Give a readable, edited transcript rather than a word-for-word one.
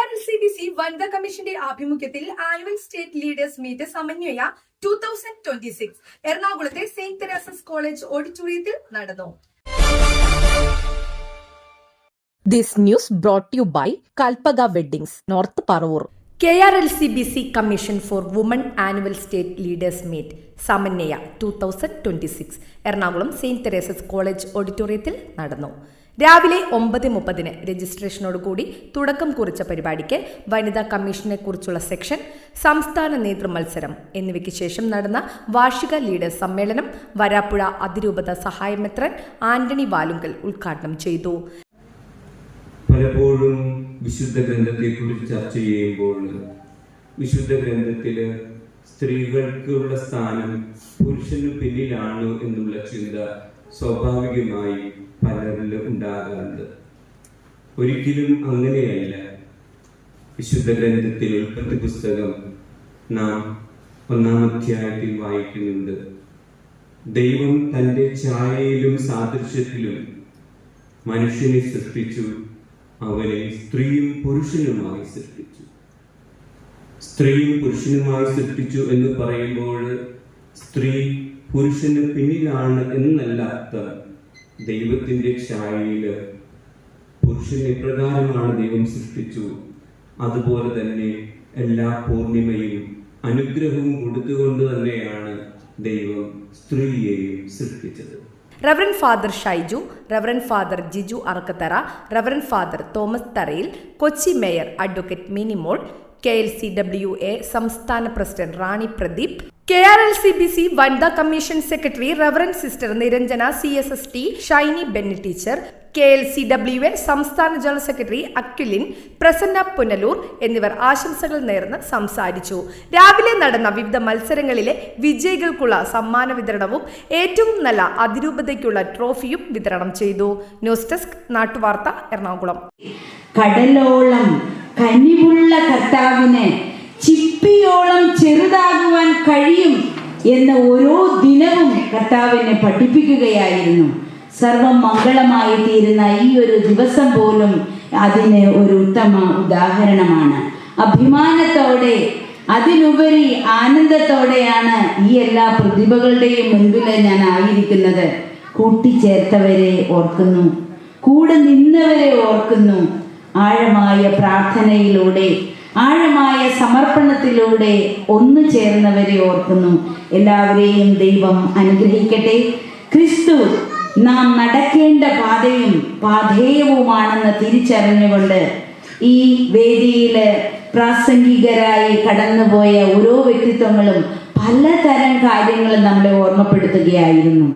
KRLCBC വനിതാ കമ്മീഷന്റെ ആഭിമുഖ്യത്തിൽ ആനുവൽ സ്റ്റേറ്റ് ലീഡേഴ്സ് മീറ്റ് സമന്വയ 2026 എറണാകുളത്തെ സെന്റ് തെരേസസ് കോളേജ് ഓഡിറ്റോറിയത്തിൽ നടന്നു. This news brought to you by Kalpaga Weddings, North Parur. KRLCBC Commission for Women Annual State Leaders Meet സമന്വയ 2026 Ernakulam saint Teresa's college ഓഡിറ്റോറിയത്തിൽ നടന്നു. രാവിലെ 9:30 രജിസ്ട്രേഷനോടുകൂടി തുടക്കം കുറിച്ച പരിപാടിക്ക് വനിതാ കമ്മീഷനെ കുറിച്ചുള്ള സെക്ഷൻ, സംസ്ഥാന നേതൃമത്സരം എന്നിവയ്ക്ക് ശേഷം നടന്ന വാർഷിക ലീഡേഴ്സ് സമ്മേളനം വരാപ്പുഴ അതിരൂപത സഹായമെത്രൻ ആന്റണി വാലുങ്കൽ ഉദ്ഘാടനം ചെയ്തു. പലപ്പോഴും വിശുദ്ധ ഗ്രന്ഥത്തെക്കുറിച്ച് ചർച്ച ചെയ്യുമ്പോൾ വിശുദ്ധ ഗ്രന്ഥത്തില് സ്ത്രീകൾക്കുള്ള സ്ഥാനം പുരുഷന് പിന്നിലാണ് എന്നുള്ള ചിന്ത സ്വാഭാവികമായി പലരിലും ഉണ്ടാകാറുണ്ട്. ഒരിക്കലും അങ്ങനെയല്ല. വിശുദ്ധ ഗ്രന്ഥത്തിൽ ഉൽപ്പത്തി പുസ്തകം നാം 1-ാം അധ്യായത്തിൽ വായിക്കുന്നുണ്ട്. ദൈവം തന്റെ ഛായയിലും സാദൃശ്യത്തിലും മനുഷ്യനെ സൃഷ്ടിച്ചു, അവനെ സ്ത്രീയും പുരുഷനുമായി സൃഷ്ടിച്ചു. സ്ത്രീയും പുരുഷനുമായി സൃഷ്ടിച്ചു എന്ന് പറയുമ്പോൾ സ്ത്രീ പുരുഷന് പിന്നിലാണ് എന്നല്ല അർത്ഥം. ദൈവത്തിന്റെ ഛായയില് പുരുഷനെ ഇപ്രകാരമാണ് ദൈവം സൃഷ്ടിച്ചു, അതുപോലെ തന്നെ എല്ലാ പൂർണിമയും അനുഗ്രഹവും കൊടുത്തുകൊണ്ട് തന്നെയാണ് ദൈവം സ്ത്രീയെയും സൃഷ്ടിച്ചത്. Reverend father Shaiju, reverend father Jiju Arakkathara, reverend father Thomas Tharayil, Kochi mayor advocate Minimol, KLCWA സംസ്ഥാന പ്രസിഡന്റ് റാണി പ്രദീപ്, KRLCBC വനിതാ commission secretary reverend sister Niranjana CSST, Shiny Benny teacher, KLCWA സംസ്ഥാന general secretary Aquilin, Prasanna Punalur എന്നിവർ ആശംസകൾ നേർന്ന് സംസാരിച്ചു. രാവിലെ നടന്ന വിവിധ മത്സരങ്ങളിലെ വിജയികൾക്കുള്ള സമ്മാന വിതരണവും ഏറ്റവും നല്ല അതിരൂപതയ്ക്കുള്ള ട്രോഫിയും വിതരണം ചെയ്തു. ന്യൂസ് ഡെസ്ക് നാട്ടുവാർത്ത, എറണാകുളം. കടലോളം കനിവുള്ള കർത്താവിന് ചിപ്പിയോളം ചെറുതാകുവാൻ കഴിയും എന്ന് ഓരോ ദിനവും കർത്താവിനെ പഠിപ്പിക്കുകയായിരുന്നു. സർവം മംഗളമായി തീരുന്ന ഈ ഒരു ദിവസം പോലും അതിന് ഒരു ഉത്തമ ഉദാഹരണമാണ്. അഭിമാനത്തോടെ, അതിനുപരി ആനന്ദത്തോടെയാണ് ഈ എല്ലാ പ്രതിഭകളുടെയും മുൻപിൽ ഞാൻ ആയിരിക്കുന്നത്. കൂട്ടിച്ചേർത്തവരെ ഓർക്കുന്നു, കൂടെ നിന്നവരെ ഓർക്കുന്നു. ആഴമായ പ്രാർത്ഥനയിലൂടെ, ആഴമായ സമർപ്പണത്തിലൂടെ ഒന്നു ചേർന്നവരെ ഓർക്കുന്നു. എല്ലാവരെയും ദൈവം അനുഗ്രഹിക്കട്ടെ. ക്രിസ്തു നാം നടക്കേണ്ട പാതയും പാധേയവുമാണെന്ന് തിരിച്ചറിഞ്ഞുകൊണ്ട് ഈ വേദിയില് പ്രാസംഗികരായി കടന്നുപോയ ഓരോ വ്യക്തിത്വങ്ങളും പലതരം കാര്യങ്ങളും നമ്മളെ ഓർമ്മപ്പെടുത്തുകയായിരുന്നു.